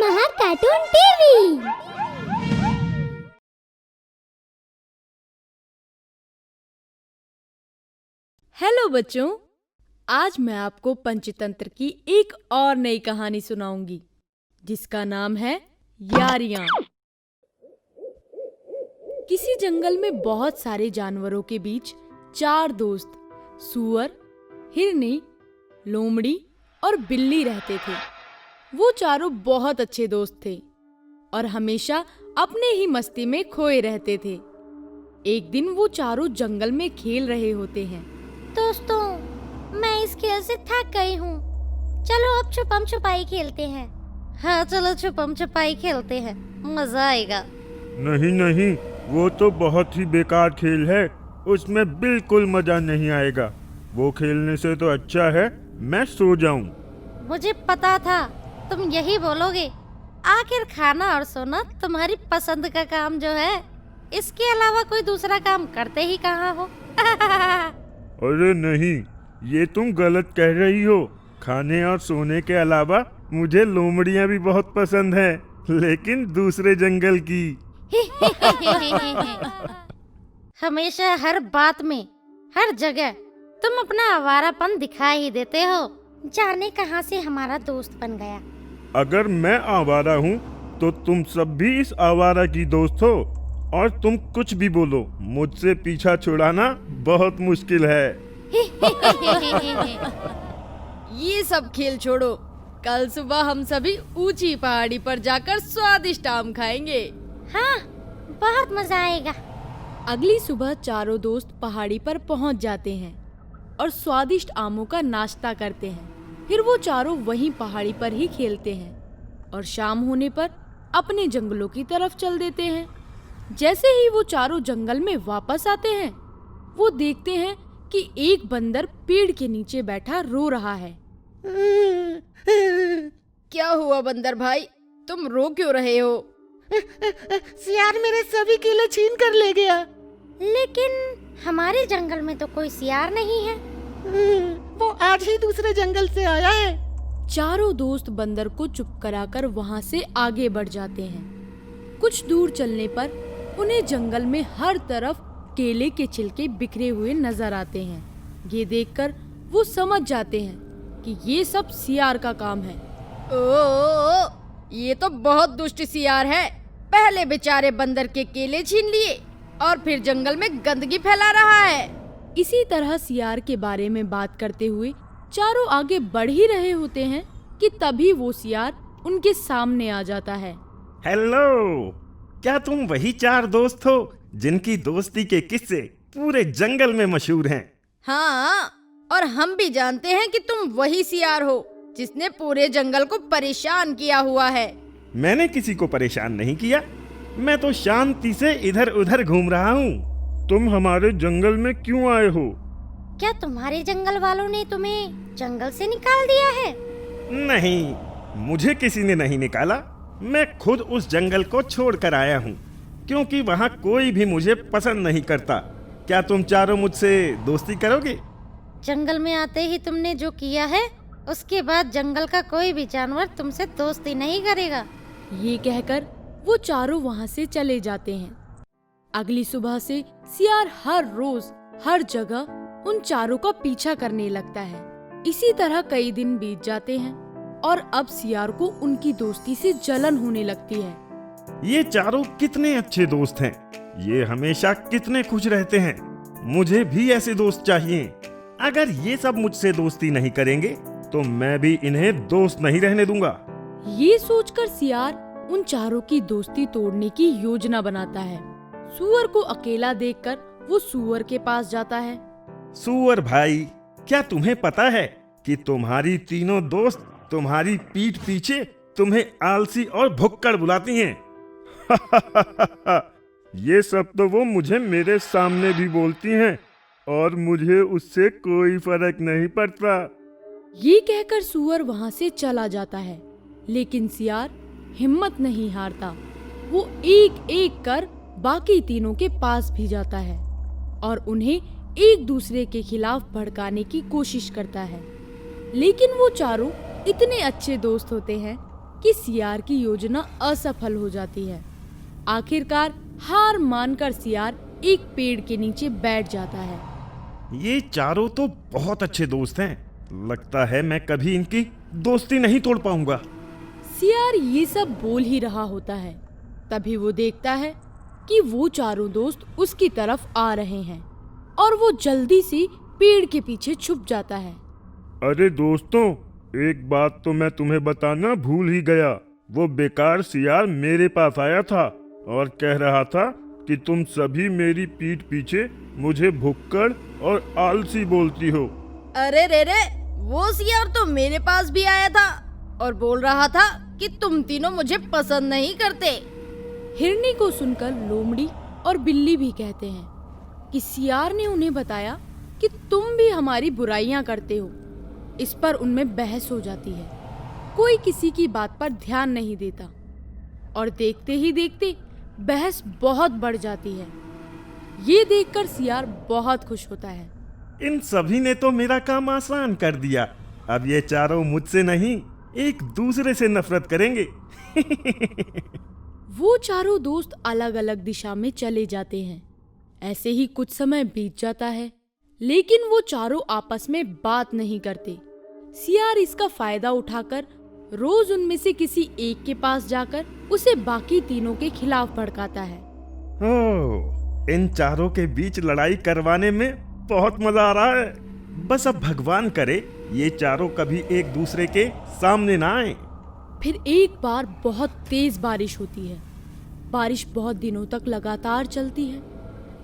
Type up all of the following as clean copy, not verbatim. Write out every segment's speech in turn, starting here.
महा cartoon TV. Hello बच्चों, आज मैं आपको पंचतंत्र की एक और नई कहानी सुनाऊंगी जिसका नाम है यारियां। किसी जंगल में बहुत सारे जानवरों के बीच चार दोस्त सूअर, हिरनी, लोमड़ी और बिल्ली रहते थे। वो चारों बहुत अच्छे दोस्त थे और हमेशा अपने ही मस्ती में खोए रहते थे। एक दिन वो चारों जंगल में खेल रहे होते हैं। दोस्तों, मैं इस खेल से थक गई हूँ। चलो अब छुपम छुपाई खेलते हैं। हाँ चलो छुपम छुपाई खेलते हैं, मजा आएगा। नहीं नहीं, वो तो बहुत ही बेकार खेल है, उसमें बिल्कुल मजा नहीं आएगा। वो खेलने से तो अच्छा है मैं सो जाऊं। मुझे पता था तुम यही बोलोगे। आखिर खाना और सोना तुम्हारी पसंद का काम जो है, इसके अलावा कोई दूसरा काम करते ही कहाँ हो। अरे नहीं, ये तुम गलत कह रही हो। खाने और सोने के अलावा मुझे लोमड़ियाँ भी बहुत पसंद हैं, लेकिन दूसरे जंगल की। हमेशा हर बात में, हर जगह तुम अपना आवारापन दिखा ही देते हो। जाने कहाँ से हमारा दोस्त बन गया। अगर मैं आवारा हूँ तो तुम सब भी इस आवारा की दोस्त हो, और तुम कुछ भी बोलो, मुझसे पीछा छुड़ाना बहुत मुश्किल है। ये सब खेल छोड़ो, कल सुबह हम सभी ऊंची पहाड़ी पर जाकर स्वादिष्ट आम खाएंगे। हाँ, बहुत मजा आएगा। अगली सुबह चारों दोस्त पहाड़ी पर पहुंच जाते हैं और स्वादिष्ट आमों का नाश्ता करते हैं। फिर वो चारों वहीं पहाड़ी पर ही खेलते हैं और शाम होने पर अपने जंगलों की तरफ चल देते हैं। जैसे ही वो चारों जंगल में वापस आते हैं, वो देखते हैं कि एक बंदर पेड़ के नीचे बैठा रो रहा है। क्या हुआ बंदर भाई, तुम रो क्यों रहे हो? सियार मेरे सभी केले छीन कर ले गया। लेकिन हमारे जंगल में तो कोई सियार नहीं है। वो आज ही दूसरे जंगल से आया है। चारों दोस्त बंदर को चुप कराकर वहां से आगे बढ़ जाते हैं। कुछ दूर चलने पर उन्हें जंगल में हर तरफ केले के छिलके बिखरे हुए नजर आते हैं। ये देखकर वो समझ जाते हैं कि ये सब सियार का काम है। ओ, ये तो बहुत दुष्ट सियार है। पहले बेचारे बंदर के केले छीन लिए और फिर जंगल में गंदगी फैला रहा है। इसी तरह सियार के बारे में बात करते हुए चारों आगे बढ़ ही रहे होते हैं कि तभी वो सियार उनके सामने आ जाता है। हेलो, क्या तुम वही चार दोस्त हो जिनकी दोस्ती के किस्से पूरे जंगल में मशहूर हैं? हाँ, और हम भी जानते हैं कि तुम वही सियार हो जिसने पूरे जंगल को परेशान किया हुआ है। मैंने किसी को परेशान नहीं किया, मैं तो शांति से इधर उधर घूम रहा हूँ। तुम हमारे जंगल में क्यों आए हो? क्या तुम्हारे जंगल वालों ने तुम्हें जंगल से निकाल दिया है? नहीं, मुझे किसी ने नहीं निकाला। मैं खुद उस जंगल को छोड़कर आया हूँ, क्योंकि वहाँ कोई भी मुझे पसंद नहीं करता। क्या तुम चारों मुझसे दोस्ती करोगे? जंगल में आते ही तुमने जो किया है, उसके बाद जंगल का कोई भी जानवर तुमसे दोस्ती नहीं करेगा। ये कहकर वो चारों वहाँ से चले जाते हैं। अगली सुबह से सियार हर रोज हर जगह उन चारों का पीछा करने लगता है। इसी तरह कई दिन बीत जाते हैं और अब सियार को उनकी दोस्ती से जलन होने लगती है। ये चारों कितने अच्छे दोस्त हैं, ये हमेशा कितने खुश रहते हैं। मुझे भी ऐसे दोस्त चाहिए। अगर ये सब मुझसे दोस्ती नहीं करेंगे तो मैं भी इन्हें दोस्त नहीं रहने दूंगा। ये सोचकर सियार उन चारों की दोस्ती तोड़ने की योजना बनाता है। सूअर को अकेला देखकर वो सूअर के पास जाता है। सूअर भाई, क्या तुम्हें पता है कि तुम्हारी तीनों दोस्त तुम्हारी पीठ पीछे तुम्हें आलसी और भुक्कड़ बुलाती हैं? ये सब तो वो मुझे मेरे सामने भी बोलती हैं और मुझे उससे कोई फर्क नहीं पड़ता। ये कहकर सूअर वहाँ से चला जाता है, लेकिन सियार हिम्मत नहीं हारता। वो एक एक कर बाकी तीनों के पास भी जाता है और उन्हें एक दूसरे के खिलाफ भड़काने की कोशिश करता है। लेकिन वो चारों इतने अच्छे दोस्त होते हैं कि सियार की योजना असफल हो जाती है। आखिरकार हार मानकर सियार एक पेड़ के नीचे बैठ जाता है। ये चारों तो बहुत अच्छे दोस्त हैं। लगता है मैं कभी इनकी दोस्ती नहीं तोड़ पाऊंगा। सियार ये सब बोल ही रहा होता है, तभी वो देखता है कि वो चारों दोस्त उसकी तरफ आ रहे हैं और वो जल्दी से पेड़ के पीछे छुप जाता है। अरे दोस्तों, एक बात तो मैं तुम्हें बताना भूल ही गया। वो बेकार सियार मेरे पास आया था और कह रहा था कि तुम सभी मेरी पीठ पीछे मुझे भुक्कड़ और आलसी बोलती हो। अरे रे, वो सियार तो मेरे पास भी आया था और बोल रहा था कि तुम तीनों मुझे पसंद नहीं करते। हिरनी को सुनकर लोमड़ी और बिल्ली भी कहते हैं कि सियार ने उन्हें बताया कि तुम भी हमारी बुराइयां करते हो। इस पर उनमें बहस हो जाती है। कोई किसी की बात पर ध्यान नहीं देता और देखते ही देखते बहस बहुत बढ़ जाती है। ये देखकर सियार बहुत खुश होता है। इन सभी ने तो मेरा काम आसान कर दिया। अब ये चारों मुझसे नहीं, एक दूसरे से नफरत करेंगे। वो चारों दोस्त अलग अलग दिशा में चले जाते हैं। ऐसे ही कुछ समय बीत जाता है, लेकिन वो चारों आपस में बात नहीं करते। सियार इसका फायदा उठाकर रोज उनमें से किसी एक के पास जाकर उसे बाकी तीनों के खिलाफ भड़काता है। ओह, इन चारों के बीच लड़ाई करवाने में बहुत मजा आ रहा है। बस अब भगवान करे ये चारों कभी एक दूसरे के सामने ना आए। फिर एक बार बहुत तेज बारिश होती है। बारिश बहुत दिनों तक लगातार चलती है,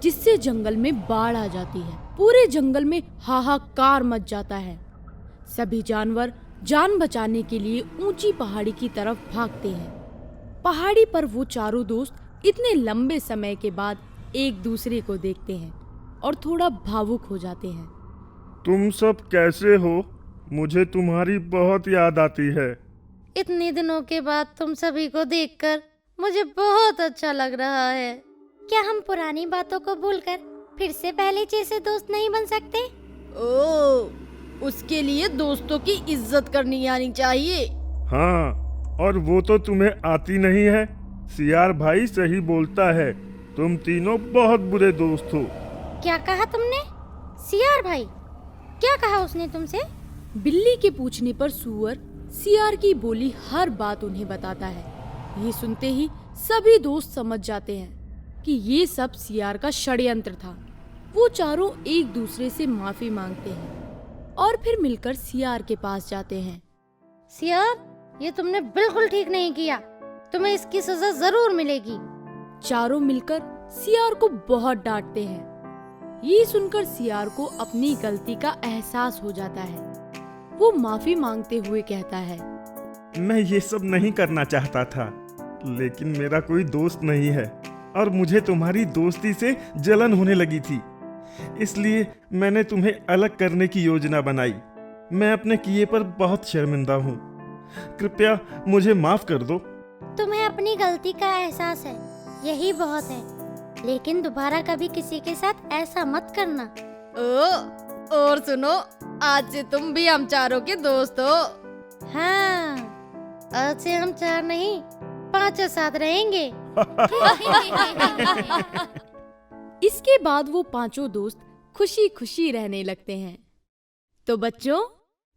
जिससे जंगल में बाढ़ आ जाती है। पूरे जंगल में हाहाकार मच जाता है। सभी जानवर जान बचाने के लिए ऊंची पहाड़ी की तरफ भागते हैं। पहाड़ी पर वो चारों दोस्त इतने लंबे समय के बाद एक दूसरे को देखते हैं और थोड़ा भावुक हो जाते हैं। तुम सब कैसे हो? मुझे तुम्हारी बहुत याद आती है। इतने दिनों के बाद तुम सभी को देखकर मुझे बहुत अच्छा लग रहा है। क्या हम पुरानी बातों को भूलकर फिर से पहले जैसे दोस्त नहीं बन सकते? उसके लिए दोस्तों की इज्जत करनी आनी चाहिए। हाँ, और वो तो तुम्हें आती नहीं है। सियार भाई सही बोलता है, तुम तीनों बहुत बुरे दोस्त हो। क्या कहा तुमने? सियार भाई? क्या कहा उसने तुमसे? बिल्ली के पूछने पर सूअर सियार की बोली हर बात उन्हें बताता है। ये सुनते ही सभी दोस्त समझ जाते हैं कि ये सब सियार का षड्यंत्र था। वो चारों एक दूसरे से माफी मांगते हैं और फिर मिलकर सियार के पास जाते हैं। सियार, ये तुमने बिल्कुल ठीक नहीं किया। तुम्हें इसकी सजा जरूर मिलेगी। चारों मिलकर सियार को बहुत डांटते हैं। ये सुनकर सियार को अपनी गलती का एहसास हो जाता है। वो माफी मांगते हुए कहता है, मैं ये सब नहीं करना चाहता था, लेकिन मेरा कोई दोस्त नहीं है और मुझे तुम्हारी दोस्ती से जलन होने लगी थी। इसलिए मैंने तुम्हें अलग करने की योजना बनाई। मैं अपने किए पर बहुत शर्मिंदा हूँ। कृपया मुझे माफ कर दो। तुम्हें अपनी गलती का एहसास है, यही बहुत है। लेकिन दोबारा कभी किसी के साथ ऐसा मत करना। और सुनो, आज से तुम भी हम चारों के दोस्त हो। हाँ, आज से हम 4 नहीं 5 साथ रहेंगे। इसके बाद वो पांचों दोस्त खुशी खुशी रहने लगते हैं। तो बच्चों,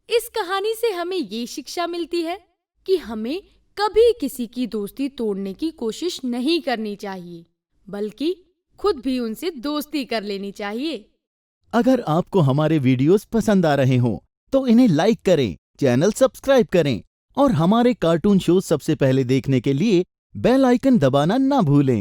इस कहानी से हमें ये शिक्षा मिलती है कि हमें कभी किसी की दोस्ती तोड़ने की कोशिश नहीं करनी चाहिए, बल्कि खुद भी उनसे दोस्ती कर लेनी चाहिए। अगर आपको हमारे वीडियोस पसंद आ रहे हों तो इन्हें लाइक करें, चैनल सब्सक्राइब करें और हमारे कार्टून शो सबसे पहले देखने के लिए बेल आइकन दबाना ना भूलें।